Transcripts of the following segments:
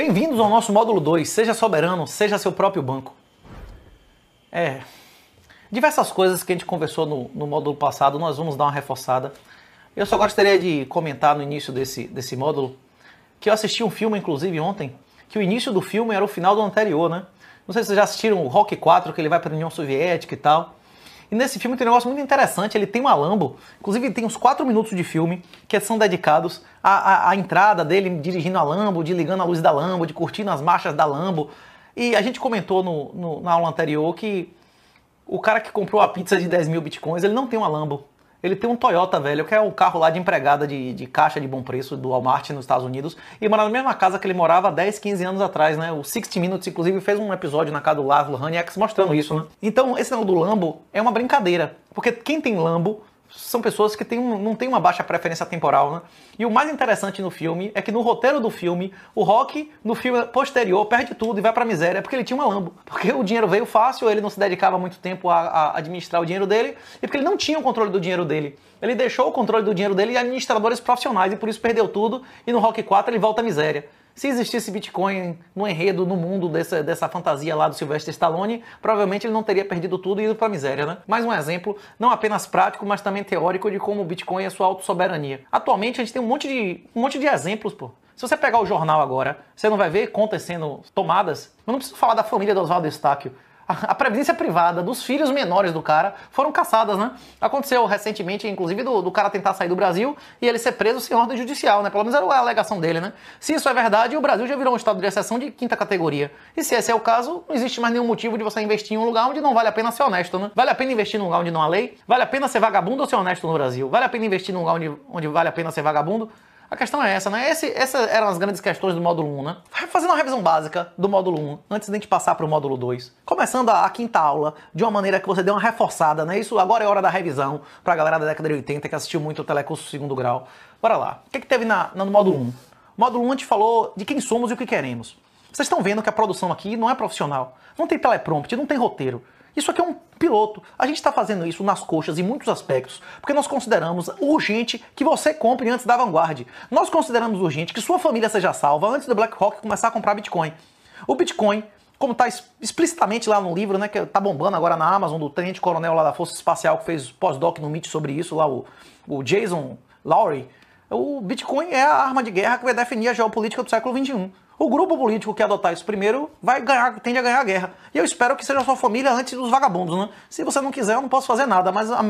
Bem-vindos ao nosso módulo 2, seja soberano, seja seu próprio banco. Diversas coisas que a gente conversou no módulo passado, nós vamos dar uma reforçada. Eu só gostaria de comentar no início desse módulo que eu assisti um filme, inclusive, ontem, que o início do filme era o final do anterior, né? Não sei se vocês já assistiram o Rocky 4, que ele vai para a União Soviética e tal. E nesse filme tem um negócio muito interessante, ele tem uma Lambo, inclusive tem uns 4 minutos de filme que são dedicados à entrada dele dirigindo a Lambo, de ligando a luz da Lambo, de curtindo as marchas da Lambo. E a gente comentou na aula anterior que o cara que comprou a pizza de 10 mil bitcoins, ele não tem uma Lambo. Ele tem um Toyota, velho, que é um carro lá de empregada de caixa de bom preço do Walmart nos Estados Unidos. E mora na mesma casa que ele morava há 10, 15 anos atrás, né? O 60 Minutes, inclusive, fez um episódio na casa do Laszlo Hanieks mostrando isso, né? Então, esse negócio do Lambo é uma brincadeira. Porque quem tem Lambo são pessoas que não têm uma baixa preferência temporal, né? E o mais interessante no filme é que no roteiro do filme, o Rocky, no filme posterior, perde tudo e vai pra miséria porque ele tinha uma Lambo. Porque o dinheiro veio fácil, ele não se dedicava muito tempo a administrar o dinheiro dele e porque ele não tinha o controle do dinheiro dele. Ele deixou o controle do dinheiro dele em administradores profissionais e por isso perdeu tudo e no Rocky 4 ele volta à miséria. Se existisse Bitcoin no enredo, no mundo dessa fantasia lá do Sylvester Stallone, provavelmente ele não teria perdido tudo e ido pra miséria, né? Mais um exemplo, não apenas prático, mas também teórico de como o Bitcoin é sua autossoberania. Atualmente a gente tem um monte de exemplos, pô. Se você pegar o jornal agora, você não vai ver contas sendo tomadas. Eu não preciso falar da família do Oswaldo Eustáquio. A previdência privada dos filhos menores do cara foram caçadas, né? Aconteceu recentemente, inclusive, do cara tentar sair do Brasil e ele ser preso sem ordem judicial, né? Pelo menos era a alegação dele, né? Se isso é verdade, o Brasil já virou um estado de exceção de 5ª categoria. E se esse é o caso, não existe mais nenhum motivo de você investir em um lugar onde não vale a pena ser honesto, né? Vale a pena investir num lugar onde não há lei? Vale a pena ser vagabundo ou ser honesto no Brasil? Vale a pena investir num lugar onde vale a pena ser vagabundo? A questão é essa, né? Essas eram as grandes questões do módulo 1, né? Fazendo uma revisão básica do módulo 1, antes de a gente passar para o módulo 2. Começando a 5ª aula, de uma maneira que você dê uma reforçada, né? Isso agora é hora da revisão, pra galera da década de 80 que assistiu muito o Telecurso 2º grau. Bora lá. O que teve no módulo 1? O módulo 1 a gente falou de quem somos e o que queremos. Vocês estão vendo que a produção aqui não é profissional. Não tem teleprompter, não tem roteiro. Isso aqui é um piloto. A gente está fazendo isso nas coxas em muitos aspectos, porque nós consideramos urgente que você compre antes da Vanguard. Nós consideramos urgente que sua família seja salva antes do BlackRock começar a comprar Bitcoin. O Bitcoin, como está explicitamente lá no livro, né, que está bombando agora na Amazon, do tenente coronel lá da Força Espacial que fez pós-doc no MIT sobre isso, lá o Jason Lowry, o Bitcoin é a arma de guerra que vai definir a geopolítica do século XXI. O grupo político que adotar isso primeiro tende a ganhar a guerra. E eu espero que seja a sua família antes dos vagabundos, né? Se você não quiser, eu não posso fazer nada, mas a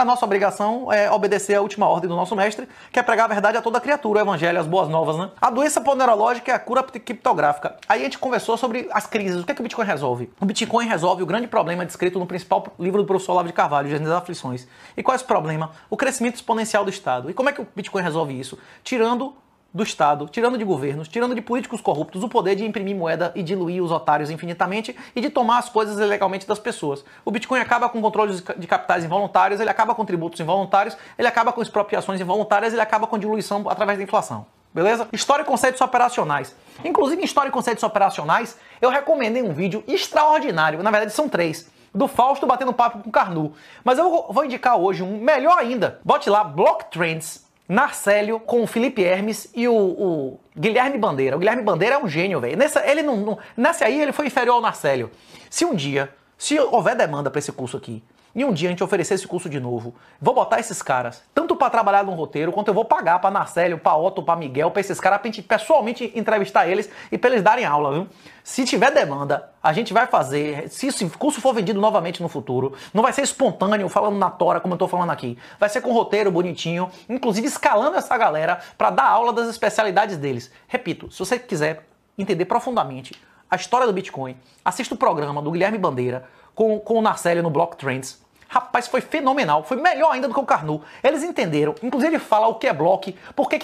nossa obrigação é obedecer à última ordem do nosso mestre, que é pregar a verdade a toda criatura, o evangelho, as boas novas, né? A doença ponerológica é a cura criptográfica. Aí a gente conversou sobre as crises. O que é que o Bitcoin resolve? O Bitcoin resolve o grande problema descrito no principal livro do professor Olavo de Carvalho, Gênesis das Aflições. E qual é esse problema? O crescimento exponencial do Estado. E como é que o Bitcoin resolve isso? Tirando do Estado, tirando de governos, tirando de políticos corruptos o poder de imprimir moeda e diluir os otários infinitamente e de tomar as coisas ilegalmente das pessoas. O Bitcoin acaba com controles de capitais involuntários, ele acaba com tributos involuntários, ele acaba com expropriações involuntárias, ele acaba com diluição através da inflação. Beleza? História e conceitos operacionais. Inclusive em História e conceitos operacionais, eu recomendei um vídeo extraordinário, na verdade são 3, do Fausto batendo papo com o Carnu. Mas eu vou indicar hoje um melhor ainda. Bote lá, Block Trends, Narcélio com o Felipe Hermes e o Guilherme Bandeira. O Guilherme Bandeira é um gênio, velho. Nesse aí ele foi inferior ao Narcélio. Se houver demanda para esse curso aqui, e um dia a gente oferecer esse curso de novo, vou botar esses caras, tanto para trabalhar no roteiro, quanto eu vou pagar para Narcélio, para Otto, para Miguel, para esses caras, pra gente pessoalmente entrevistar eles e para eles darem aula, viu? Se tiver demanda, a gente vai fazer. Se esse curso for vendido novamente no futuro, não vai ser espontâneo, falando na tora, como eu tô falando aqui. Vai ser com roteiro bonitinho, inclusive escalando essa galera para dar aula das especialidades deles. Repito, se você quiser entender profundamente a história do Bitcoin, assista o programa do Guilherme Bandeira com o Narcélio no Block Trends. Rapaz, foi fenomenal, foi melhor ainda do que o Carnu. Eles entenderam, inclusive ele fala o que é bloco, o que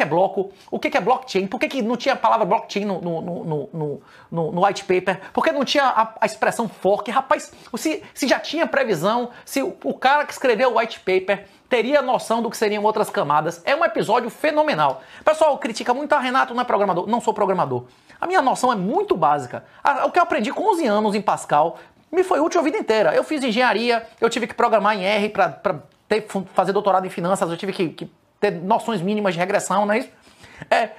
é bloco, o que é blockchain, por que não tinha a palavra blockchain no white paper, por que não tinha a expressão fork. Rapaz, se já tinha previsão, se o cara que escreveu o white paper teria noção do que seriam outras camadas. É um episódio fenomenal. Pessoal, critica muito, Renato não é programador. Não sou programador. A minha noção é muito básica. O que eu aprendi com 11 anos em Pascal me foi útil a vida inteira. Eu fiz engenharia, eu tive que programar em R para fazer doutorado em finanças, eu tive que ter noções mínimas de regressão, não é isso?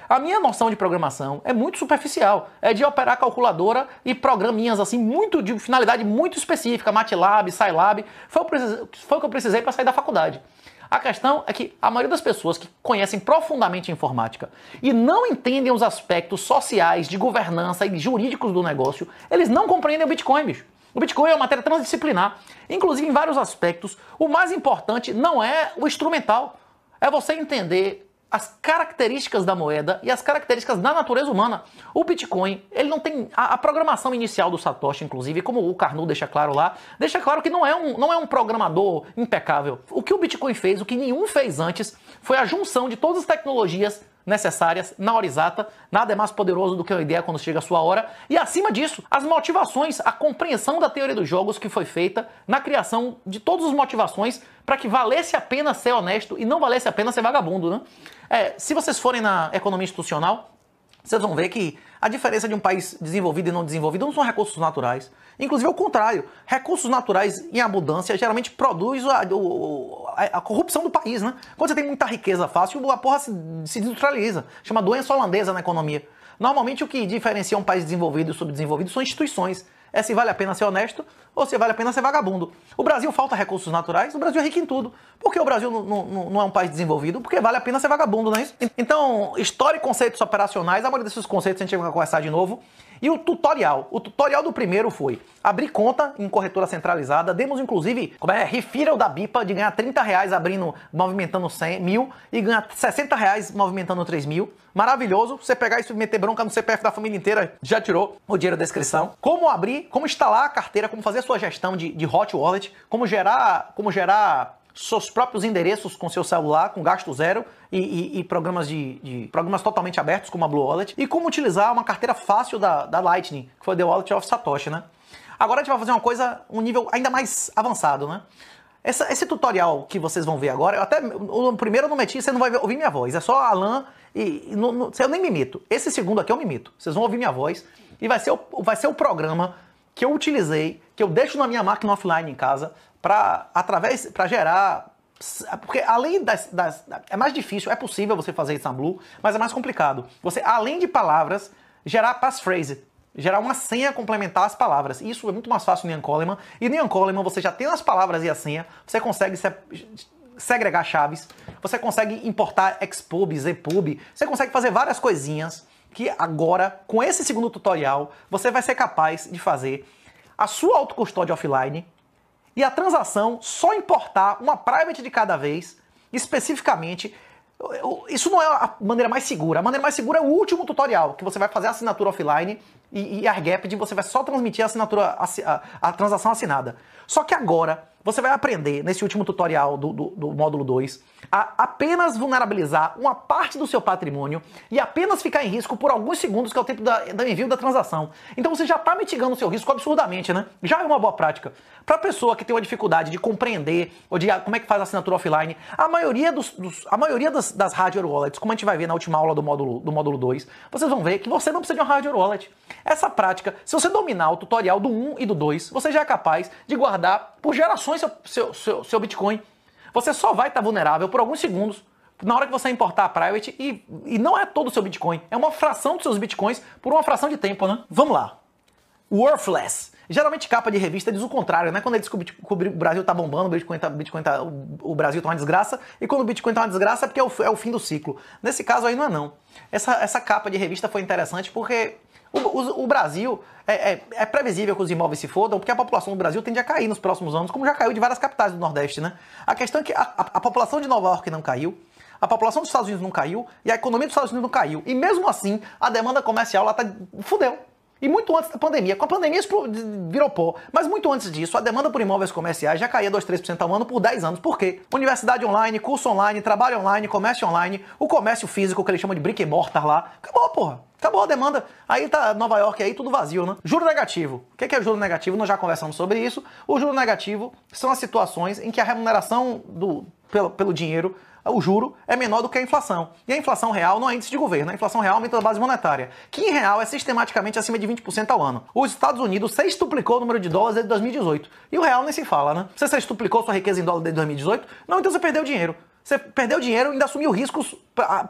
A minha noção de programação é muito superficial. É de operar calculadora e programinhas assim, muito de finalidade muito específica, MATLAB, Scilab. Foi o que eu precisei para sair da faculdade. A questão é que a maioria das pessoas que conhecem profundamente a informática e não entendem os aspectos sociais, de governança e jurídicos do negócio, eles não compreendem o Bitcoin, bicho. O Bitcoin é uma matéria transdisciplinar. Inclusive, em vários aspectos, o mais importante não é o instrumental. É você entender as características da moeda e as características da natureza humana. O Bitcoin, ele não tem... A programação inicial do Satoshi, inclusive, como o Carnot deixa claro lá, deixa claro que não é um programador impecável. O que o Bitcoin fez, o que nenhum fez antes, foi a junção de todas as tecnologias necessárias na hora exata. Nada é mais poderoso do que uma ideia quando chega a sua hora. E acima disso, as motivações, a compreensão da teoria dos jogos que foi feita na criação de todas as motivações para que valesse a pena ser honesto e não valesse a pena ser vagabundo, né? Se vocês forem na economia institucional, vocês vão ver que a diferença de um país desenvolvido e não desenvolvido não são recursos naturais. Inclusive, ao contrário, recursos naturais em abundância geralmente produz a corrupção do país, né? Quando você tem muita riqueza fácil, a porra se desindustrializa. Chama doença holandesa na economia. Normalmente, o que diferencia um país desenvolvido e subdesenvolvido são instituições. É se vale a pena ser honesto ou se vale a pena ser vagabundo. O Brasil falta recursos naturais, o Brasil é rico em tudo. Por que o Brasil não é um país desenvolvido? Porque vale a pena ser vagabundo, não é isso? Então, história e conceitos operacionais, a maioria desses conceitos a gente vai conversar de novo. E o tutorial. O tutorial do primeiro foi abrir conta em corretora centralizada. Demos, inclusive, referral da BIPA de ganhar R$30 abrindo, movimentando 100 mil e ganhar R$60 movimentando 3 mil. Maravilhoso. Você pegar isso e meter bronca no CPF da família inteira, já tirou o dinheiro da inscrição. Como abrir, como instalar a carteira, como fazer a sua gestão de hot wallet, como gerar seus próprios endereços com seu celular, com gasto zero e programas programas totalmente abertos, como a Blue Wallet, e como utilizar uma carteira fácil da Lightning, que foi The Wallet of Satoshi, né? Agora a gente vai fazer uma coisa, um nível ainda mais avançado, né? Esse tutorial que vocês vão ver agora, o primeiro eu não meti, você não vai ouvir minha voz, é só Alan eu nem me imito. Esse segundo aqui eu me imito. Vocês vão ouvir minha voz e vai ser o programa que eu utilizei, que eu deixo na minha máquina offline em casa, para gerar... Porque além é mais difícil, é possível você fazer isso na Blue, mas é mais complicado. Você, além de palavras, gerar passphrase, gerar uma senha complementar às palavras. Isso é muito mais fácil no Ian Coleman. E no Ian Coleman você já tem as palavras e a senha, você consegue segregar chaves, você consegue importar expub, zpub, você consegue fazer várias coisinhas que agora, com esse segundo tutorial, você vai ser capaz de fazer a sua autocustódia offline e a transação só importar uma private de cada vez, especificamente. Isso não é a maneira mais segura. A maneira mais segura é o último tutorial, que você vai fazer a assinatura offline e AirGap, você vai só transmitir a transação assinada. Só que agora você vai aprender, nesse último tutorial do módulo 2, a apenas vulnerabilizar uma parte do seu patrimônio e apenas ficar em risco por alguns segundos, que é o tempo do envio da transação. Então você já está mitigando o seu risco absurdamente, né? Já é uma boa prática. Para a pessoa que tem uma dificuldade de compreender ou de como é que faz a assinatura offline, a maioria das hardware wallets, como a gente vai ver na última aula do módulo 2, vocês vão ver que você não precisa de uma hardware wallet. Essa prática, se você dominar o tutorial do 1 e do 2, você já é capaz de guardar por gerações seu Bitcoin. Você só vai estar vulnerável por alguns segundos na hora que você importar a private e não é todo o seu Bitcoin. É uma fração dos seus Bitcoins por uma fração de tempo, né? Vamos lá. Worthless. Geralmente capa de revista diz o contrário, né? Quando ele descobre que o Brasil tá bombando, o Brasil tá uma desgraça, e quando o Bitcoin tá uma desgraça é porque é o fim do ciclo. Nesse caso aí não é não. Essa capa de revista foi interessante porque o Brasil, é previsível que os imóveis se fodam, porque a população do Brasil tende a cair nos próximos anos, como já caiu de várias capitais do Nordeste, né? A questão é que a população de Nova York não caiu, a população dos Estados Unidos não caiu, e a economia dos Estados Unidos não caiu. E mesmo assim, a demanda comercial lá fudeu. E muito antes da pandemia. Com a pandemia isso virou pó. Mas muito antes disso, a demanda por imóveis comerciais já caía 2, 3% ao ano por 10 anos. Por quê? Universidade online, curso online, trabalho online, comércio online, o comércio físico, que eles chamam de brick and mortar lá. Acabou, porra. Acabou a demanda. Aí tá Nova York aí, tudo vazio, né? Juro negativo. O que é juro negativo? Nós já conversamos sobre isso. O juro negativo são as situações em que a remuneração pelo dinheiro, o juro, é menor do que a inflação. E a inflação real não é índice de governo. A inflação real aumenta a base monetária, que em real é sistematicamente acima de 20% ao ano. Os Estados Unidos sextuplicou o número de dólares desde 2018. E o real nem se fala, né? Você sextuplicou sua riqueza em dólar desde 2018? Não, então você perdeu dinheiro. Você perdeu dinheiro e ainda assumiu riscos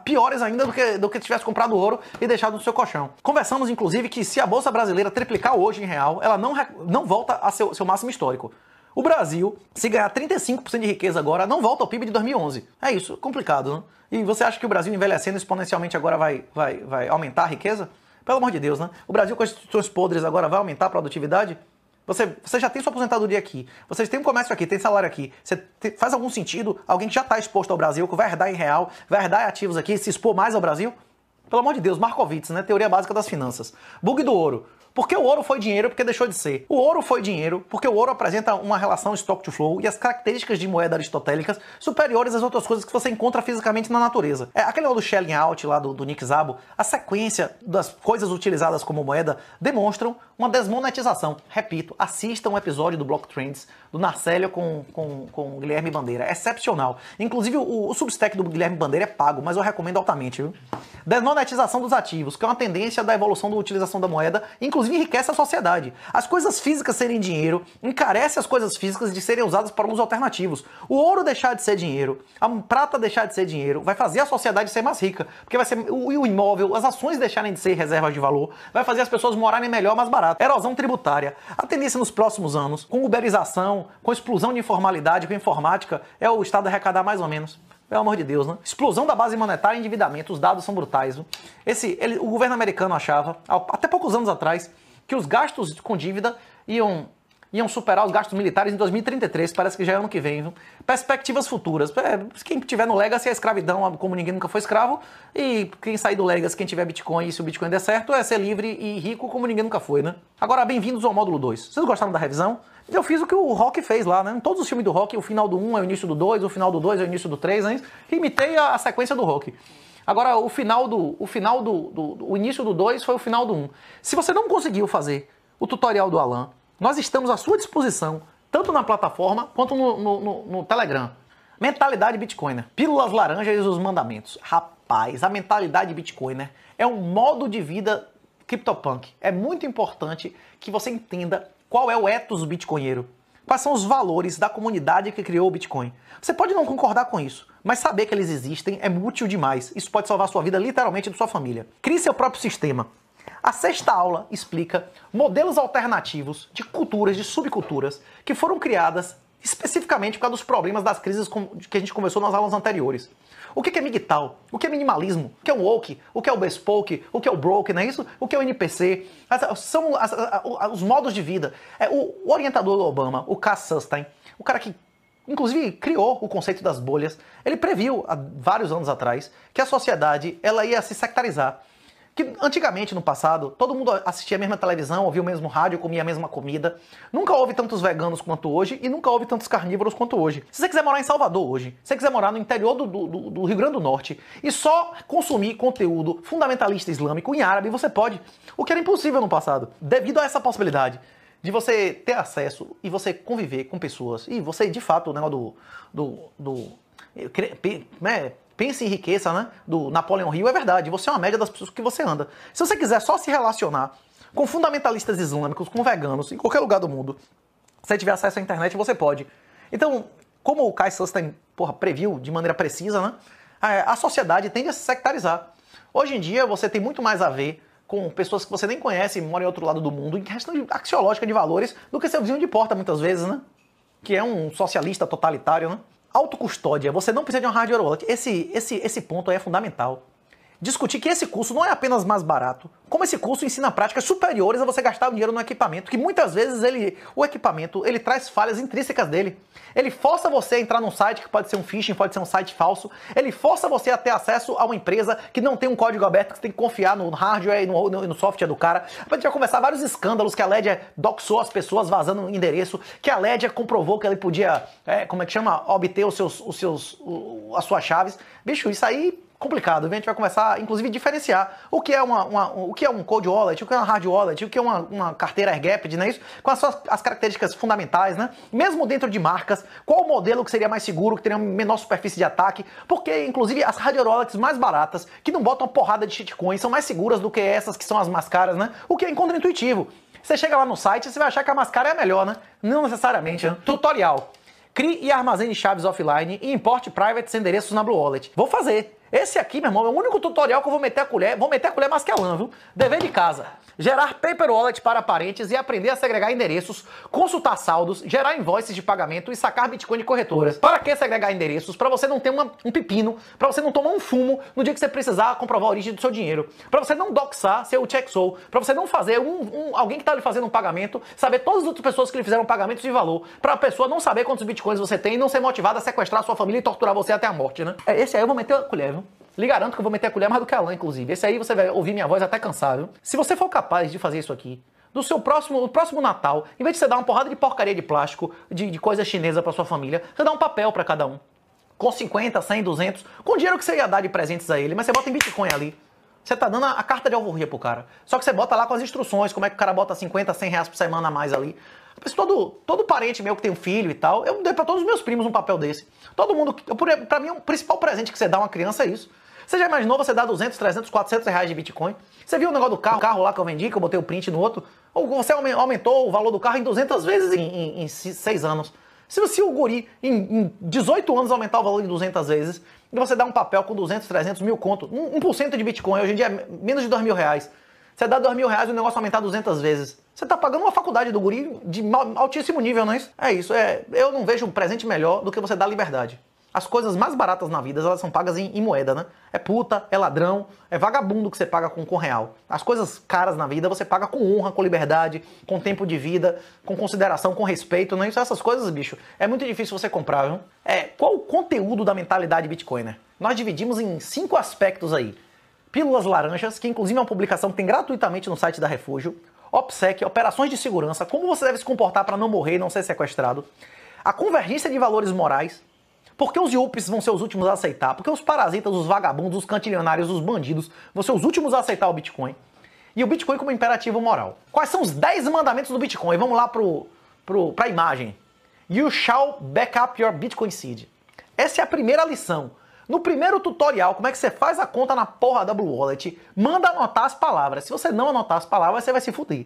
piores ainda do que tivesse comprado ouro e deixado no seu colchão. Conversamos, inclusive, que se a Bolsa Brasileira triplicar hoje em real, ela não volta a seu máximo histórico. O Brasil, se ganhar 35% de riqueza agora, não volta ao PIB de 2011. É isso, complicado, né? E você acha que o Brasil envelhecendo exponencialmente agora vai aumentar a riqueza? Pelo amor de Deus, né? O Brasil com as instituições podres agora vai aumentar a produtividade? Você já tem sua aposentadoria aqui, vocês têm um comércio aqui, tem salário aqui. Faz algum sentido alguém que já está exposto ao Brasil, que vai herdar em real, vai herdar em ativos aqui, se expor mais ao Brasil? Pelo amor de Deus, Markowitz, né? Teoria básica das finanças. Bug do ouro. Por que o ouro foi dinheiro? Porque deixou de ser. O ouro foi dinheiro porque o ouro apresenta uma relação stock to flow e as características de moeda aristotélicas superiores às outras coisas que você encontra fisicamente na natureza. Aquele do shelling out lá do Nick Szabo, a sequência das coisas utilizadas como moeda demonstram uma desmonetização. Repito, assista um episódio do Block Trends do Narcélio com o Guilherme Bandeira. É excepcional. Inclusive o Substack do Guilherme Bandeira é pago, mas eu recomendo altamente, viu? Desmonetização dos ativos, que é uma tendência da evolução da utilização da moeda, inclusive enriquece a sociedade. As coisas físicas serem dinheiro encarece as coisas físicas de serem usadas para usos alternativos. O ouro deixar de ser dinheiro, a prata deixar de ser dinheiro, vai fazer a sociedade ser mais rica, porque vai ser o imóvel, as ações deixarem de ser reservas de valor, vai fazer as pessoas morarem melhor, mais barato. Erosão tributária. A tendência nos próximos anos, com uberização, com explosão de informalidade, com informática, é o Estado arrecadar mais ou menos. Pelo amor de Deus, né? Explosão da base monetária e endividamento, os dados são brutais. Viu? O governo americano achava, até poucos anos atrás, que os gastos com dívida iam superar os gastos militares em 2033, parece que já é ano que vem. Viu? Perspectivas futuras. Quem tiver no Legacy é escravidão, como ninguém nunca foi escravo, e quem sair do Legacy, quem tiver Bitcoin, e se o Bitcoin der certo, é ser livre e rico como ninguém nunca foi, né? Agora, bem-vindos ao módulo 2. Vocês gostaram da revisão? Eu fiz o que o Rock fez lá, né? Em todos os filmes do Rock, o final do 1 é o início do 2, o final do 2 é o início do 3, né? Imitei a sequência do Rock. Agora, o início do 2 foi o final do 1. Se você não conseguiu fazer o tutorial do Alan, nós estamos à sua disposição, tanto na plataforma quanto no Telegram. Mentalidade Bitcoiner. Pílulas laranjas e os mandamentos. Rapaz, a mentalidade Bitcoiner é um modo de vida CryptoPunk. É muito importante que você entenda qual é o ethos bitcoinheiro. Quais são os valores da comunidade que criou o Bitcoin. Você pode não concordar com isso, mas saber que eles existem é útil demais. Isso pode salvar a sua vida, literalmente, e da sua família. Crie seu próprio sistema. A sexta aula explica modelos alternativos de culturas, de subculturas, que foram criadas especificamente por causa dos problemas das crises que a gente conversou nas aulas anteriores. O que é MGTOW? O que é minimalismo? O que é o woke? O que é o bespoke? O que é o broke, não é isso? O que é o NPC? São os modos de vida. O orientador do Obama, o Cass Sunstein, o cara que inclusive criou o conceito das bolhas, ele previu há vários anos atrás que a sociedade ela ia se sectarizar. Que antigamente, no passado, todo mundo assistia a mesma televisão, ouvia o mesmo rádio, comia a mesma comida. Nunca houve tantos veganos quanto hoje e nunca houve tantos carnívoros quanto hoje. Se você quiser morar em Salvador hoje, se você quiser morar no interior do Rio Grande do Norte e só consumir conteúdo fundamentalista islâmico em árabe, você pode. O que era impossível no passado. Devido a essa possibilidade de você ter acesso e você conviver com pessoas e você, de fato, o negócio pense em riqueza, né? Do Napoleão Hill, é verdade. Você é uma média das pessoas que você anda. Se você quiser só se relacionar com fundamentalistas islâmicos, com veganos, em qualquer lugar do mundo, se você tiver acesso à internet, você pode. Então, como o Kai Sunstein, previu de maneira precisa, né? A sociedade tende a se sectarizar. Hoje em dia, você tem muito mais a ver com pessoas que você nem conhece e moram em outro lado do mundo, em questão axiológica de valores, do que seu vizinho de porta, muitas vezes, né? Que é um socialista totalitário, né? Autocustódia, você não precisa de uma hardware wallet. Esse ponto aí é fundamental. Discutir que esse curso não é apenas mais barato, como esse curso ensina práticas superiores a você gastar o dinheiro no equipamento, que muitas vezes o equipamento traz falhas intrínsecas dele. Ele força você a entrar num site que pode ser um phishing, pode ser um site falso. Ele força você a ter acesso a uma empresa que não tem um código aberto, que você tem que confiar no hardware e no software do cara. A gente vai começar vários escândalos que a Ledger doxou as pessoas vazando o endereço, que a Ledger comprovou que ele podia, obter as suas chaves. Bicho, isso aí complicado, a gente vai começar, inclusive, a diferenciar o que é um cold wallet, o que é uma hard wallet, o que é uma carteira airgapped, não é isso? Com as características fundamentais, né? Mesmo dentro de marcas, qual o modelo que seria mais seguro, que teria menor superfície de ataque, porque, inclusive, as hard wallets mais baratas, que não botam porrada de shitcoin, são mais seguras do que essas que são as mais caras, né? O que é contraintuitivo. Você chega lá no site, você vai achar que a mais cara é a melhor, né? Não necessariamente, né? Tutorial. Crie e armazene chaves offline e importe privates endereços na Blue Wallet. Vou fazer. Esse aqui, meu irmão, é o único tutorial que eu vou meter a colher. Vou meter a colher mais que a lã, viu? Dever de casa. Gerar paper wallet para parentes e aprender a segregar endereços, consultar saldos, gerar invoices de pagamento e sacar Bitcoin de corretoras. Para que segregar endereços? Para você não ter um pepino, para você não tomar um fumo no dia que você precisar comprovar a origem do seu dinheiro, para você não doxar seu check-soul, para você não fazer alguém que está lhe fazendo um pagamento, saber todas as outras pessoas que lhe fizeram pagamentos de valor, para a pessoa não saber quantos Bitcoins você tem e não ser motivada a sequestrar a sua família e torturar você até a morte, né? Esse aí eu vou meter a colher, viu? Lhe garanto que eu vou meter a colher mais do que a lã, inclusive. Esse aí você vai ouvir minha voz até cansar, viu? Se você for capaz de fazer isso aqui, no próximo Natal, em vez de você dar uma porrada de porcaria de plástico, de coisa chinesa pra sua família, você dá um papel pra cada um. Com 50, 100, 200, com o dinheiro que você ia dar de presentes a ele, mas você bota em Bitcoin ali. Você tá dando a carta de alforria pro cara. Só que você bota lá com as instruções, como é que o cara bota 50, 100 reais por semana a mais ali. Todo parente meu que tem um filho e tal, eu dei pra todos os meus primos um papel desse. Todo mundo, pra mim, o principal presente que você dá a uma criança é isso. Você já imaginou você dar 200, 300, 400 reais de Bitcoin? Você viu o negócio do carro lá que eu vendi, que eu botei o print no outro? Ou você aumentou o valor do carro em 200 vezes em 6 anos? Se o guri, em 18 anos, aumentar o valor em 200 vezes, e você dá um papel com 200, 300 mil conto, 1% de Bitcoin, hoje em dia é menos de 2 mil reais. Você dá 2 mil reais e o negócio aumentar 200 vezes. Você tá pagando uma faculdade do guri de altíssimo nível, não é isso? É isso, eu não vejo um presente melhor do que você dar liberdade. As coisas mais baratas na vida, elas são pagas em moeda, né? É puta, é ladrão, é vagabundo que você paga com real. As coisas caras na vida você paga com honra, com liberdade, com tempo de vida, com consideração, com respeito, não é isso? Essas coisas, bicho, é muito difícil você comprar, viu? Qual o conteúdo da mentalidade Bitcoiner? Nós dividimos em 5 aspectos aí. Pílulas laranjas, que inclusive é uma publicação que tem gratuitamente no site da Refúgio. OPSEC, operações de segurança, como você deve se comportar para não morrer e não ser sequestrado. A convergência de valores morais. Porque os yuppies vão ser os últimos a aceitar? Porque os parasitas, os vagabundos, os cantilionários, os bandidos vão ser os últimos a aceitar o Bitcoin? E o Bitcoin como imperativo moral. Quais são os 10 mandamentos do Bitcoin? Vamos lá pra imagem. You shall back up your Bitcoin seed. Essa é a primeira lição. No primeiro tutorial, como é que você faz a conta na porra da Blue Wallet, manda anotar as palavras. Se você não anotar as palavras, você vai se fuder.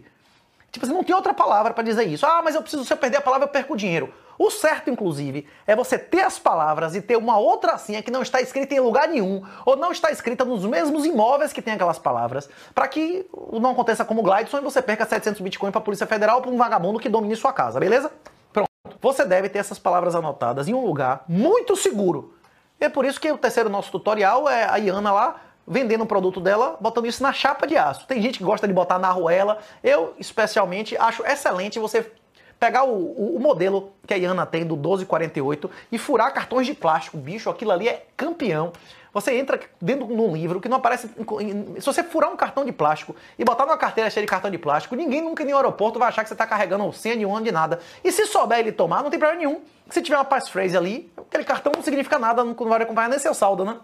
Tipo, você não tem outra palavra pra dizer isso. Ah, mas se eu perder a palavra, eu perco o dinheiro. O certo, inclusive, é você ter as palavras e ter uma outra senha que não está escrita em lugar nenhum, ou não está escrita nos mesmos imóveis que tem aquelas palavras, para que não aconteça como o Glideson e você perca 700 Bitcoin para a Polícia Federal ou para um vagabundo que domine sua casa, beleza? Pronto. Você deve ter essas palavras anotadas em um lugar muito seguro. É por isso que o terceiro nosso tutorial é a Iana lá, vendendo o produto dela, botando isso na chapa de aço. Tem gente que gosta de botar na arruela. Eu, especialmente, acho excelente você pegar o modelo que a Iana tem do 1248 e furar cartões de plástico. Bicho, aquilo ali é campeão. Você entra dentro de um livro que não aparece... Se você furar um cartão de plástico e botar numa carteira cheia de cartão de plástico, ninguém nunca no aeroporto vai achar que você está carregando senha de um de nada. E se souber ele tomar, não tem problema nenhum. Se tiver uma passphrase ali, aquele cartão não significa nada, não vai acompanhar nem seu saldo, né?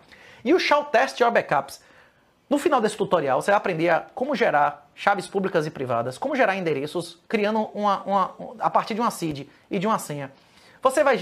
E o shall test your backups. No final desse tutorial, você vai aprender a como gerar chaves públicas e privadas, como gerar endereços, criando a partir de uma seed e de uma senha. Você vai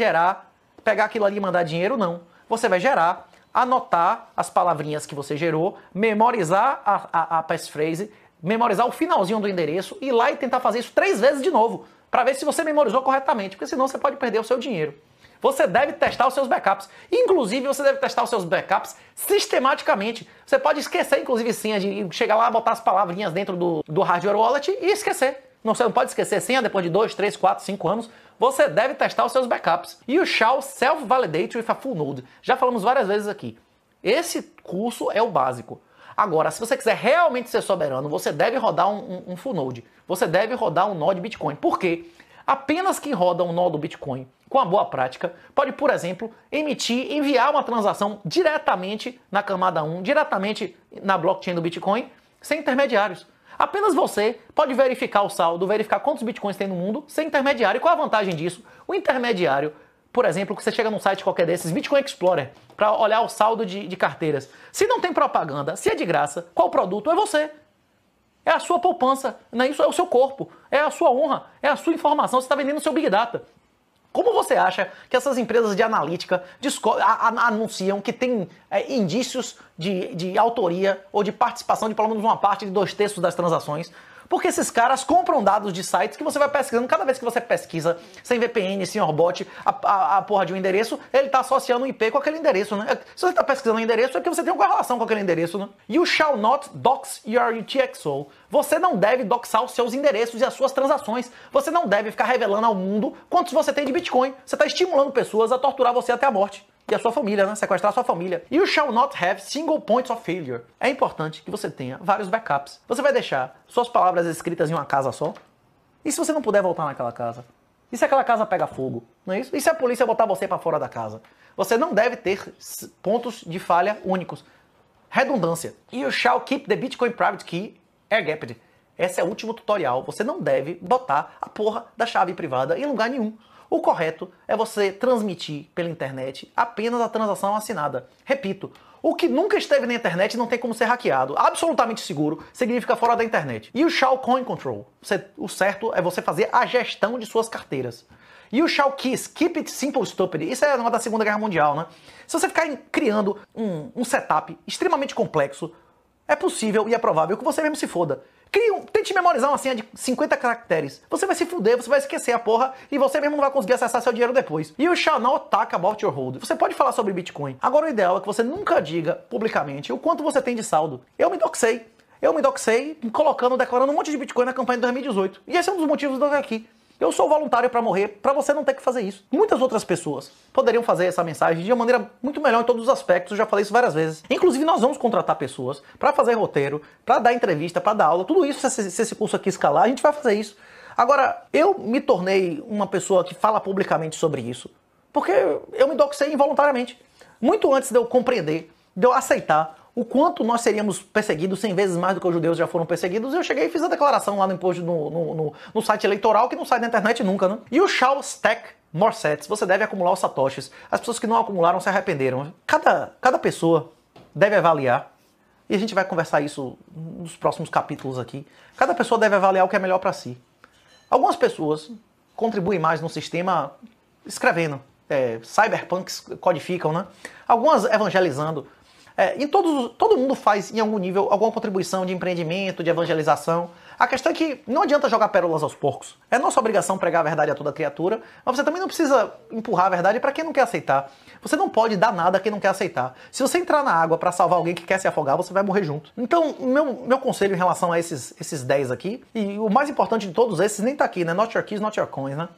pegar aquilo ali e mandar dinheiro? Não. Você vai gerar, anotar as palavrinhas que você gerou, memorizar a passphrase, memorizar o finalzinho do endereço e ir lá e tentar fazer isso 3 vezes de novo, para ver se você memorizou corretamente, porque senão você pode perder o seu dinheiro. Você deve testar os seus backups. Inclusive, você deve testar os seus backups sistematicamente. Você pode esquecer, inclusive, senha de chegar lá, botar as palavrinhas dentro do hardware wallet e esquecer. Você não pode esquecer senha depois de 2, 3, 4, 5 anos. Você deve testar os seus backups. E o shall self-validate with a full node. Já falamos várias vezes aqui. Esse curso é o básico. Agora, se você quiser realmente ser soberano, você deve rodar um full node. Você deve rodar um node Bitcoin. Por quê? Apenas quem roda um nó do Bitcoin com a boa prática pode, por exemplo, enviar uma transação diretamente na camada 1, diretamente na blockchain do Bitcoin, sem intermediários. Apenas você pode verificar o saldo, verificar quantos Bitcoins tem no mundo, sem intermediário. E qual a vantagem disso? O intermediário, por exemplo, que você chega num site qualquer desses, Bitcoin Explorer, para olhar o saldo de carteiras. Se não tem propaganda, se é de graça, qual produto? É você. É a sua poupança, não é isso? É o seu corpo, é a sua honra, é a sua informação, você está vendendo o seu Big Data. Como você acha que essas empresas de analítica anunciam que tem indícios de autoria ou de participação de pelo menos uma parte de 2/3 das transações? Porque esses caras compram dados de sites que você vai pesquisando. Cada vez que você pesquisa sem VPN, sem bot, a porra de um endereço, ele tá associando um IP com aquele endereço, né? Se você tá pesquisando um endereço, é porque você tem alguma relação com aquele endereço, né? You shall not dox your UTXO. Você não deve doxar os seus endereços e as suas transações. Você não deve ficar revelando ao mundo quantos você tem de Bitcoin. Você tá estimulando pessoas a torturar você até a morte. E a sua família, né? Sequestrar a sua família. You shall not have single points of failure. É importante que você tenha vários backups. Você vai deixar suas palavras escritas em uma casa só? E se você não puder voltar naquela casa? E se aquela casa pega fogo? Não é isso? E se a polícia botar você para fora da casa? Você não deve ter pontos de falha únicos. Redundância. You shall keep the Bitcoin private key air-gapped. Esse é o último tutorial. Você não deve botar a porra da chave privada em lugar nenhum. O correto é você transmitir pela internet apenas a transação assinada. Repito, o que nunca esteve na internet não tem como ser hackeado. Absolutamente seguro significa fora da internet. E o shall coin control. O certo é você fazer a gestão de suas carteiras. E o shall keep it simple stupid. Isso é uma da Segunda Guerra Mundial, né? Se você ficar criando um setup extremamente complexo, é possível e é provável que você mesmo se foda. Tente memorizar uma senha de 50 caracteres. Você vai se fuder, você vai esquecer a porra e você mesmo não vai conseguir acessar seu dinheiro depois. E o shall not talk about your hold. Você pode falar sobre Bitcoin. Agora o ideal é que você nunca diga publicamente o quanto você tem de saldo. Eu me doxei declarando um monte de Bitcoin na campanha de 2018. E esse é um dos motivos de eu estar aqui. Eu sou voluntário para morrer, para você não ter que fazer isso. Muitas outras pessoas poderiam fazer essa mensagem de uma maneira muito melhor em todos os aspectos, eu já falei isso várias vezes. Inclusive nós vamos contratar pessoas para fazer roteiro, para dar entrevista, para dar aula, tudo isso, se esse curso aqui escalar, a gente vai fazer isso. Agora, eu me tornei uma pessoa que fala publicamente sobre isso, porque eu me doxei involuntariamente. Muito antes de eu compreender, de eu aceitar o quanto nós seríamos perseguidos 100 vezes mais do que os judeus já foram perseguidos, eu cheguei e fiz a declaração lá no imposto no site eleitoral, que não sai da internet nunca, né? E o shall stack more sats. Você deve acumular os satoshis. As pessoas que não acumularam se arrependeram. Cada pessoa deve avaliar, e a gente vai conversar isso nos próximos capítulos aqui. Cada pessoa deve avaliar o que é melhor para si. Algumas pessoas contribuem mais no sistema escrevendo. Cyberpunks codificam, né? Algumas evangelizando. Todo mundo faz, em algum nível, alguma contribuição de empreendimento, de evangelização. A questão é que não adianta jogar pérolas aos porcos. É nossa obrigação pregar a verdade a toda criatura, mas você também não precisa empurrar a verdade para quem não quer aceitar. Você não pode dar nada a quem não quer aceitar. Se você entrar na água para salvar alguém que quer se afogar, você vai morrer junto. Então, meu conselho em relação a esses 10 aqui, e o mais importante de todos esses nem tá aqui, né? Not your keys, not your coins, né?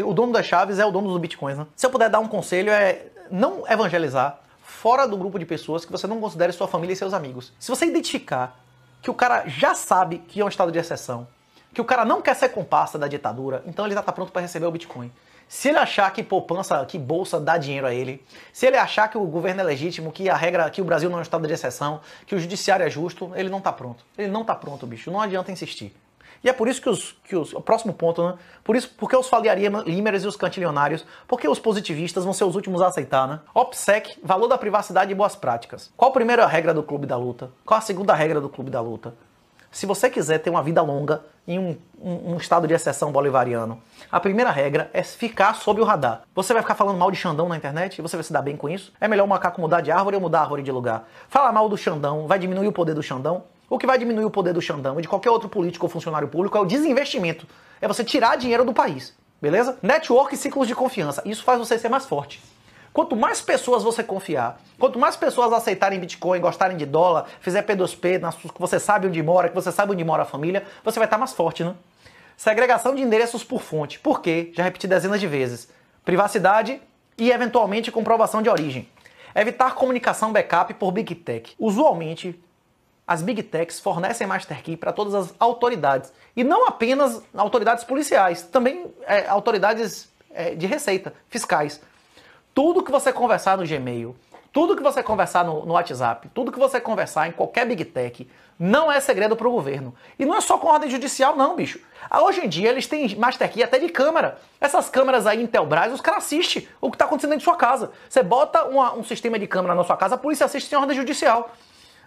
O dono das chaves é o dono dos bitcoins, né? Se eu puder dar um conselho é não evangelizar fora do grupo de pessoas que você não considere sua família e seus amigos. Se você identificar que o cara já sabe que é um estado de exceção, que o cara não quer ser comparsa da ditadura, então ele já está pronto para receber o Bitcoin. Se ele achar que poupança, que bolsa dá dinheiro a ele, se ele achar que o governo é legítimo, que a regra, que o Brasil não é um estado de exceção, que o judiciário é justo, ele não está pronto. Ele não está pronto, bicho. Não adianta insistir. E é por isso que o próximo ponto, né? Porque os Faria-Limers e os cantilionários, porque os positivistas vão ser os últimos a aceitar, né? OPSEC, valor da privacidade e boas práticas. Qual a primeira regra do Clube da Luta? Qual a segunda regra do Clube da Luta? Se você quiser ter uma vida longa em um estado de exceção bolivariano, a primeira regra é ficar sob o radar. Você vai ficar falando mal de Xandão na internet? Você vai se dar bem com isso? É melhor o macaco mudar de árvore ou mudar a árvore de lugar? Falar mal do Xandão vai diminuir o poder do Xandão? O que vai diminuir o poder do Xandão e de qualquer outro político ou funcionário público é o desinvestimento. É você tirar dinheiro do país. Beleza? Network e ciclos de confiança. Isso faz você ser mais forte. Quanto mais pessoas você confiar, quanto mais pessoas aceitarem Bitcoin, gostarem de dólar, fizer P2P, que você sabe onde mora, que você sabe onde mora a família, você vai estar mais forte, né? Segregação de endereços por fonte. Por quê? Já repeti dezenas de vezes. Privacidade e, eventualmente, comprovação de origem. Evitar comunicação backup por Big Tech. Usualmente, as Big Techs fornecem Master Key para todas as autoridades. E não apenas autoridades policiais, também autoridades de receita, fiscais. Tudo que você conversar no Gmail, tudo que você conversar no WhatsApp, tudo que você conversar em qualquer Big Tech, não é segredo para o governo. E não é só com ordem judicial não, bicho. Hoje em dia eles têm Master Key até de câmera. Essas câmeras aí Intelbras, os caras assistem o que está acontecendo dentro de sua casa. Você bota um sistema de câmera na sua casa, a polícia assiste sem ordem judicial.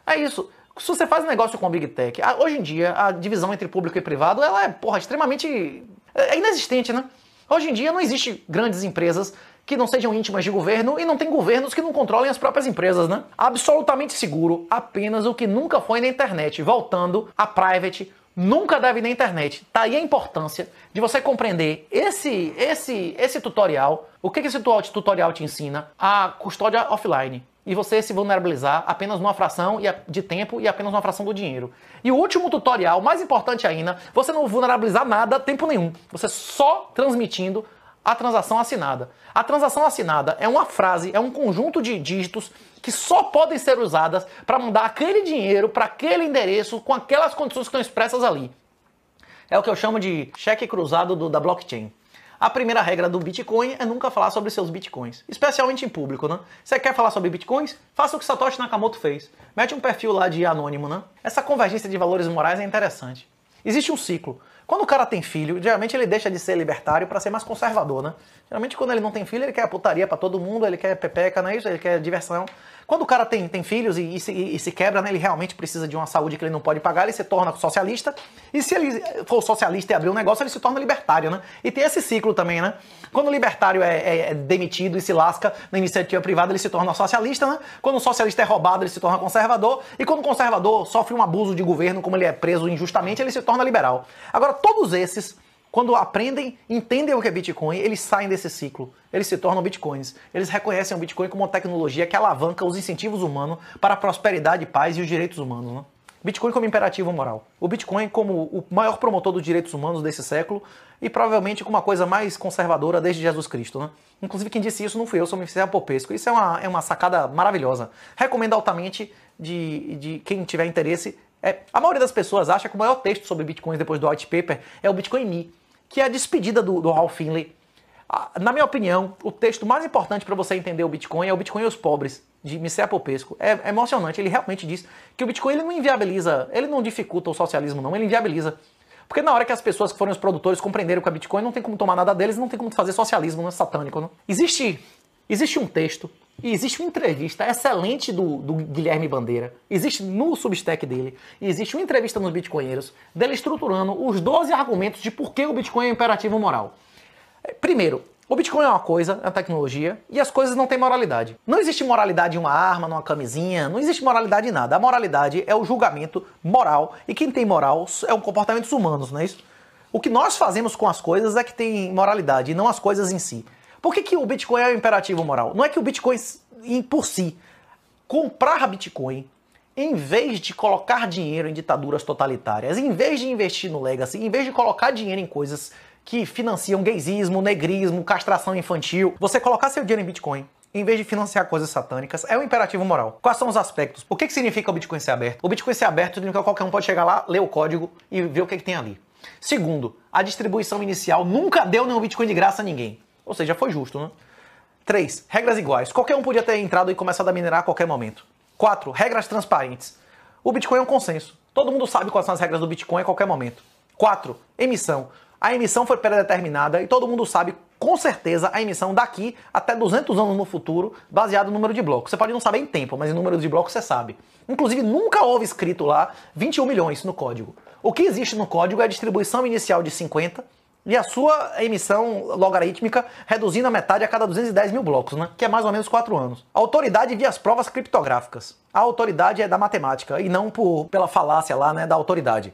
É isso. Se você faz um negócio com a Big Tech, hoje em dia a divisão entre público e privado, ela é, extremamente... é inexistente, né? Hoje em dia não existe grandes empresas que não sejam íntimas de governo e não tem governos que não controlem as próprias empresas, né? Absolutamente seguro, apenas o que nunca foi na internet, voltando a private nunca deve ir na internet. Tá aí a importância de você compreender esse tutorial. O que esse tutorial te ensina? A custódia offline. E você se vulnerabilizar apenas numa fração de tempo e apenas uma fração do dinheiro. E o último tutorial, mais importante ainda, você não vulnerabilizar nada tempo nenhum. Você só transmitindo a transação assinada. A transação assinada é uma frase, é um conjunto de dígitos que só podem ser usadas para mandar aquele dinheiro para aquele endereço com aquelas condições que estão expressas ali. É o que eu chamo de cheque cruzado da blockchain. A primeira regra do Bitcoin é nunca falar sobre seus Bitcoins, especialmente em público, né? Você quer falar sobre Bitcoins? Faça o que Satoshi Nakamoto fez. Mete um perfil lá de anônimo, né? Essa convergência de valores morais é interessante. Existe um ciclo. Quando o cara tem filho, geralmente ele deixa de ser libertário para ser mais conservador, né? Geralmente quando ele não tem filho, ele quer putaria para todo mundo, ele quer pepeca, não é isso? Ele quer diversão. Quando o cara tem filhos e se quebra, né, ele realmente precisa de uma saúde que ele não pode pagar, ele se torna socialista. E se ele for socialista e abrir um negócio, ele se torna libertário, né? E tem esse ciclo também, né? Quando o libertário é demitido e se lasca na iniciativa privada, ele se torna socialista, né? Quando o socialista é roubado, ele se torna conservador. E quando o conservador sofre um abuso de governo, como ele é preso injustamente, ele se torna liberal. Agora, todos esses, quando aprendem, entendem o que é Bitcoin, eles saem desse ciclo. Eles se tornam Bitcoins. Eles reconhecem o Bitcoin como uma tecnologia que alavanca os incentivos humanos para a prosperidade, paz e os direitos humanos, né? Bitcoin como imperativo moral. O Bitcoin como o maior promotor dos direitos humanos desse século e provavelmente como a coisa mais conservadora desde Jesus Cristo, né? Inclusive quem disse isso não fui eu, sou o Michel Popesco. Isso é uma sacada maravilhosa. Recomendo altamente de quem tiver interesse. A maioria das pessoas acha que o maior texto sobre Bitcoins depois do white paper é o Bitcoin Me, que é a despedida do Hal Finley. Na minha opinião, o texto mais importante para você entender o Bitcoin é o Bitcoin e os Pobres, de Michel Popesco. É emocionante, ele realmente diz que o Bitcoin ele não inviabiliza, ele não dificulta o socialismo não, ele inviabiliza. Porque na hora que as pessoas que foram os produtores compreenderam que a Bitcoin não tem como tomar nada deles, não tem como fazer socialismo, né, satânico. Né? Existe um texto e existe uma entrevista excelente do Guilherme Bandeira, existe no Substack dele, e existe uma entrevista nos Bitcoinheiros, dele estruturando os 12 argumentos de por que o Bitcoin é um imperativo moral. Primeiro, o Bitcoin é uma coisa, é uma tecnologia, e as coisas não têm moralidade. Não existe moralidade em uma arma, numa camisinha, não existe moralidade em nada. A moralidade é o julgamento moral, e quem tem moral é o comportamentos humanos, não é isso? O que nós fazemos com as coisas é que tem moralidade, e não as coisas em si. Por que o Bitcoin é um imperativo moral? Não é que o Bitcoin, por si, comprar Bitcoin, em vez de colocar dinheiro em ditaduras totalitárias, em vez de investir no legacy, em vez de colocar dinheiro em coisas que financiam gaysismo, negrismo, castração infantil, você colocar seu dinheiro em Bitcoin, em vez de financiar coisas satânicas, é um imperativo moral. Quais são os aspectos? O que significa o Bitcoin ser aberto? O Bitcoin ser aberto significa que qualquer um pode chegar lá, ler o código e ver o que tem ali. Segundo, a distribuição inicial nunca deu nenhum Bitcoin de graça a ninguém. Ou seja, foi justo, né? 3. Regras iguais. Qualquer um podia ter entrado e começado a minerar a qualquer momento. 4. Regras transparentes. O Bitcoin é um consenso. Todo mundo sabe quais são as regras do Bitcoin a qualquer momento. 4. Emissão. A emissão foi predeterminada e todo mundo sabe com certeza a emissão daqui até 200 anos no futuro, baseado no número de blocos. Você pode não saber em tempo, mas em número de blocos você sabe. Inclusive, nunca houve escrito lá 21 milhões no código. O que existe no código é a distribuição inicial de 50 e a sua emissão logarítmica reduzindo a metade a cada 210 mil blocos, né? Que é mais ou menos 4 anos. A autoridade via as provas criptográficas. A autoridade é da matemática e não pela falácia lá, né, da autoridade.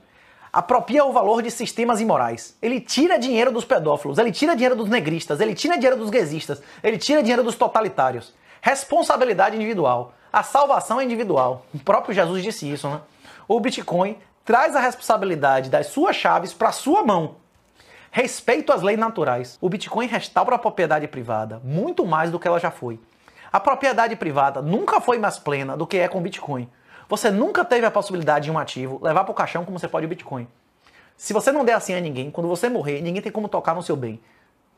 Apropria o valor de sistemas imorais. Ele tira dinheiro dos pedófilos, ele tira dinheiro dos negristas, ele tira dinheiro dos gaysistas, ele tira dinheiro dos totalitários. Responsabilidade individual. A salvação é individual. O próprio Jesus disse isso, né? O Bitcoin traz a responsabilidade das suas chaves para a sua mão. Respeito às leis naturais. O Bitcoin restaura a propriedade privada, muito mais do que ela já foi. A propriedade privada nunca foi mais plena do que é com o Bitcoin. Você nunca teve a possibilidade de um ativo levar para o caixão como você pode o Bitcoin. Se você não der assim a ninguém, quando você morrer, ninguém tem como tocar no seu bem.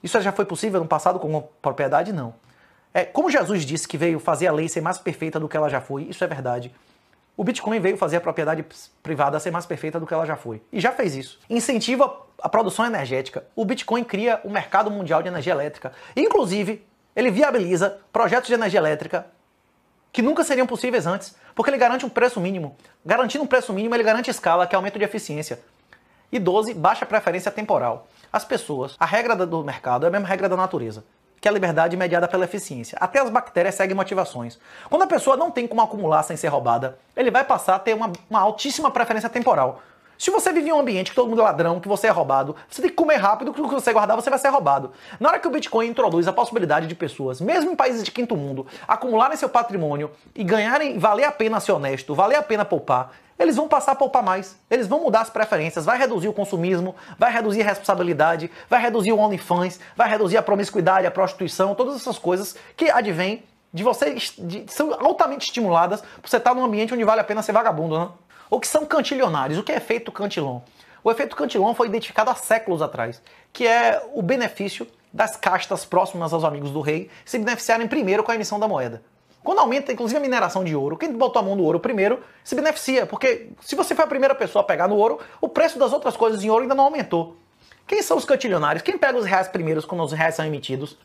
Isso já foi possível no passado com propriedade? Não. Como Jesus disse que veio fazer a lei ser mais perfeita do que ela já foi, isso é verdade. O Bitcoin veio fazer a propriedade privada ser mais perfeita do que ela já foi. E já fez isso. Incentiva a produção energética. O Bitcoin cria o mercado mundial de energia elétrica. Inclusive, ele viabiliza projetos de energia elétrica que nunca seriam possíveis antes, porque ele garante um preço mínimo. Garantindo um preço mínimo, ele garante escala, que é aumento de eficiência. E 12, baixa preferência temporal. As pessoas, a regra do mercado é a mesma regra da natureza, que é a liberdade mediada pela eficiência. Até as bactérias seguem motivações. Quando a pessoa não tem como acumular sem ser roubada, ele vai passar a ter uma altíssima preferência temporal. Se você vive em um ambiente que todo mundo é ladrão, que você é roubado, você tem que comer rápido, que o que você guardar você vai ser roubado. Na hora que o Bitcoin introduz a possibilidade de pessoas, mesmo em países de quinto mundo, acumularem seu patrimônio e ganharem, valer a pena ser honesto, valer a pena poupar, eles vão passar a poupar mais. Eles vão mudar as preferências, vai reduzir o consumismo, vai reduzir a responsabilidade, vai reduzir o OnlyFans, vai reduzir a promiscuidade, a prostituição, todas essas coisas que advêm de você, são altamente estimuladas por você estar num ambiente onde vale a pena ser vagabundo, né? Ou que são cantilionários. O que é efeito Cantillon? O efeito Cantillon foi identificado há séculos atrás, que é o benefício das castas próximas aos amigos do rei se beneficiarem primeiro com a emissão da moeda. Quando aumenta, inclusive, a mineração de ouro, quem botou a mão no ouro primeiro se beneficia, porque se você foi a primeira pessoa a pegar no ouro, o preço das outras coisas em ouro ainda não aumentou. Quem são os cantilionários? Quem pega os reais primeiros quando os reais são emitidos?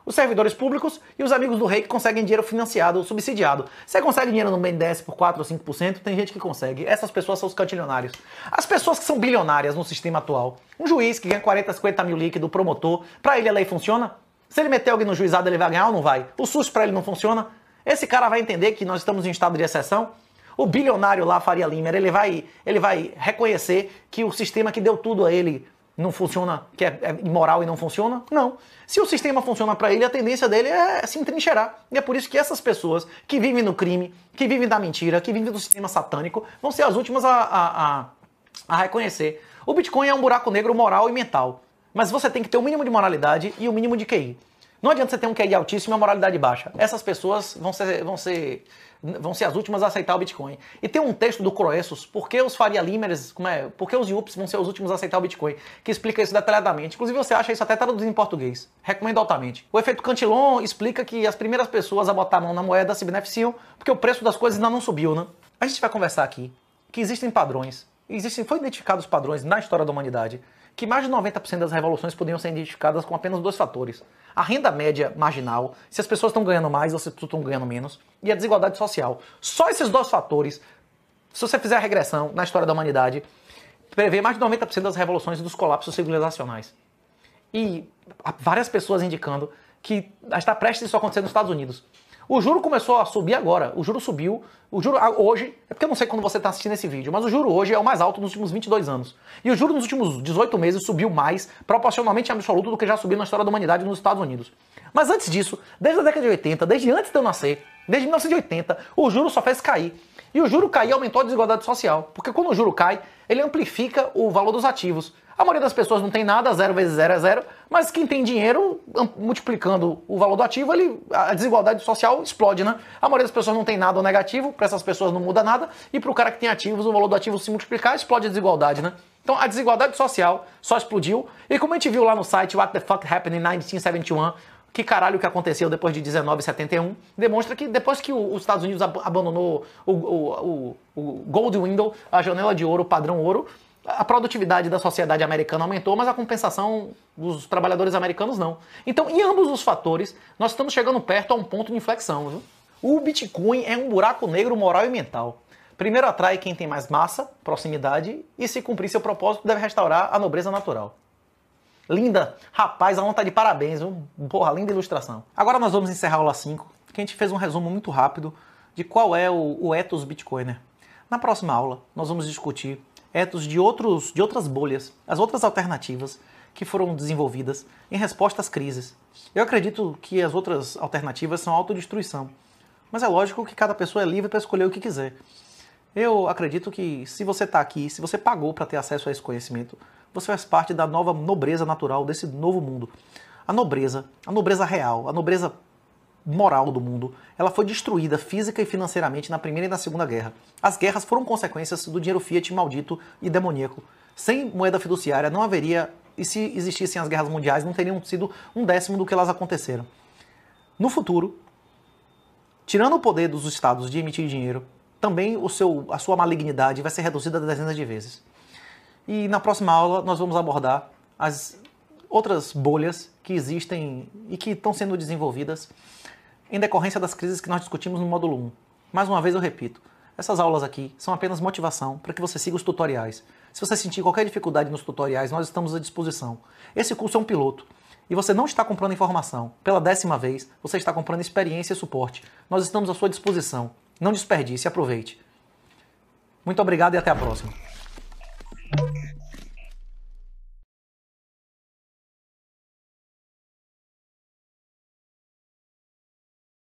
Os servidores públicos e os amigos do rei que conseguem dinheiro financiado ou subsidiado. Você consegue dinheiro no BNDES por 4 ou 5%? Tem gente que consegue. Essas pessoas são os cantilionários. As pessoas que são bilionárias no sistema atual. Um juiz que ganha 40, 50 mil líquido, promotor, pra ele a lei funciona? Se ele meter alguém no juizado, ele vai ganhar ou não vai? O SUS pra ele não funciona? Esse cara vai entender que nós estamos em estado de exceção? O bilionário lá, Faria Limer, ele vai reconhecer que o sistema que deu tudo a ele não funciona, que é imoral e não funciona? Não. Se o sistema funciona para ele, a tendência dele é se entrincheirar. E é por isso que essas pessoas que vivem no crime, que vivem da mentira, que vivem do sistema satânico, vão ser as últimas a reconhecer. O Bitcoin é um buraco negro moral e mental. Mas você tem que ter o mínimo de moralidade e o mínimo de QI. Não adianta você ter um QI altíssimo e uma moralidade baixa. Essas pessoas vão ser as últimas a aceitar o Bitcoin. E tem um texto do Croesus, por que os Faria Limers, por que os Yups vão ser os últimos a aceitar o Bitcoin, que explica isso detalhadamente. Inclusive você acha isso até traduzido em português. Recomendo altamente. O efeito Cantillon explica que as primeiras pessoas a botar a mão na moeda se beneficiam porque o preço das coisas ainda não subiu, né? A gente vai conversar aqui que existem padrões, foram identificados padrões na história da humanidade, que mais de 90% das revoluções podiam ser identificadas com apenas 2 fatores. A renda média marginal, se as pessoas estão ganhando mais ou se estão ganhando menos, e a desigualdade social. Só esses 2 fatores, se você fizer a regressão na história da humanidade, prevê mais de 90% das revoluções e dos colapsos civilizacionais. E há várias pessoas indicando que está prestes isso a acontecer nos Estados Unidos. O juro começou a subir agora, o juro subiu, o juro hoje, é porque eu não sei quando você está assistindo esse vídeo, mas o juro hoje é o mais alto dos últimos 22 anos. E o juro nos últimos 18 meses subiu mais, proporcionalmente absoluto, do que já subiu na história da humanidade nos Estados Unidos. Mas antes disso, desde a década de 80, desde antes de eu nascer, desde 1980, o juro só fez cair. E o juro cair aumentou a desigualdade social, porque quando o juro cai, ele amplifica o valor dos ativos. A maioria das pessoas não tem nada, 0 vezes 0 é 0, mas quem tem dinheiro, multiplicando o valor do ativo, a desigualdade social explode, né? A maioria das pessoas não tem nada ou negativo, para essas pessoas não muda nada, e para o cara que tem ativos, o valor do ativo se multiplicar, explode a desigualdade, né? Então a desigualdade social só explodiu, e como a gente viu lá no site What the Fuck Happened in 1971, que caralho que aconteceu depois de 1971, demonstra que depois que os Estados Unidos abandonou o Gold Window, a janela de ouro, o padrão ouro, a produtividade da sociedade americana aumentou, mas a compensação dos trabalhadores americanos não. Então, em ambos os fatores, nós estamos chegando perto a um ponto de inflexão. Viu? O Bitcoin é um buraco negro moral e mental. Primeiro atrai quem tem mais massa, proximidade, e se cumprir seu propósito, deve restaurar a nobreza natural. Linda! Rapaz, a aula tá de parabéns, viu? Porra, linda ilustração. Agora nós vamos encerrar a aula 5, que a gente fez um resumo muito rápido de qual é o ethos Bitcoiner. Na próxima aula, nós vamos discutir ethos de outras bolhas, as outras alternativas que foram desenvolvidas em resposta às crises. Eu acredito que as outras alternativas são autodestruição, mas é lógico que cada pessoa é livre para escolher o que quiser. Eu acredito que se você está aqui, se você pagou para ter acesso a esse conhecimento, você faz parte da nova nobreza natural desse novo mundo. A nobreza real, a nobreza moral do mundo, ela foi destruída física e financeiramente na Primeira e na Segunda Guerra. As guerras foram consequências do dinheiro fiat maldito e demoníaco. Sem moeda fiduciária não haveria, e se existissem as guerras mundiais, não teriam sido 1/10 do que elas aconteceram. No futuro, tirando o poder dos estados de emitir dinheiro, também a sua malignidade vai ser reduzida dezenas de vezes. E na próxima aula nós vamos abordar as outras bolhas que existem e que estão sendo desenvolvidas em decorrência das crises que nós discutimos no módulo 1. Mais uma vez eu repito, essas aulas aqui são apenas motivação para que você siga os tutoriais. Se você sentir qualquer dificuldade nos tutoriais, nós estamos à disposição. Esse curso é um piloto e você não está comprando informação. Pela 10ª vez, você está comprando experiência e suporte. Nós estamos à sua disposição. Não desperdice, aproveite. Muito obrigado e até a próxima.